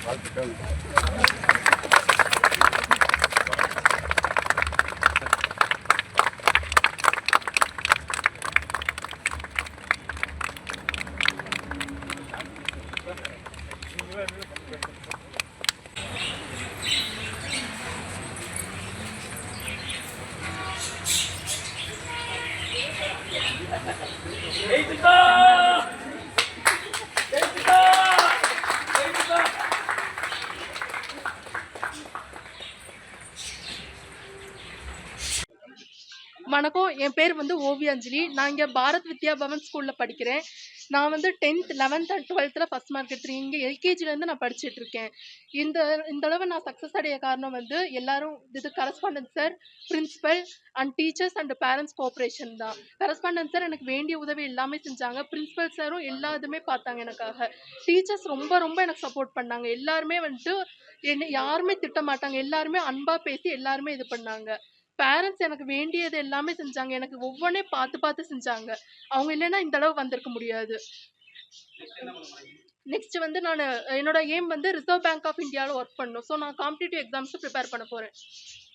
வாழ்த்துக்கள். வணக்கம். என் பேர் வந்து ஓவியாஞ்சலி. நான் இங்கே பாரத் வித்யா பவன் ஸ்கூலில் படிக்கிறேன். நான் வந்து 10th 11th and 12th first mark எடுத்துருக்கேன். இங்கே எல்கேஜிலேருந்து நான் படிச்சுட்டு இருக்கேன். இந்த இந்த தடவை நான் சக்ஸஸ் அடைய காரணம் வந்து எல்லாரும் இது correspondent sir, principal and teachers and parents cooperation தான். கரஸ்பாண்டன்ட் சார் எனக்கு வேண்டிய உதவி எல்லாமே செஞ்சாங்க. பிரின்சிபல் சாரும் எல்லா இதுவுமே பார்த்தாங்க எனக்காக. டீச்சர்ஸ் ரொம்ப ரொம்ப எனக்கு சப்போர்ட் பண்ணாங்க. எல்லாருமே வந்துட்டு என்னை யாருமே திட்ட மாட்டாங்க. எல்லாருமே அன்பாக பேசி எல்லாருமே இது பண்ணாங்க. பேரண்ட்ஸ் எனக்கு வேண்டியது எல்லாமே செஞ்சாங்க. எனக்கு ஒவ்வொன்றையும் பார்த்து பார்த்து செஞ்சாங்க. அவங்க இல்லைன்னா இந்த அளவு வந்திருக்க முடியாது. நெக்ஸ்ட் வந்து நான் என்னோட எய்ம் வந்து ரிசர்வ் பேங்க் ஆஃப் இந்தியாவில் ஒர்க் பண்ணணும். ஸோ நான் காம்படிட்டிவ் எக்ஸாம்ஸ் ப்ரிப்பேர் பண்ண போகிறேன்.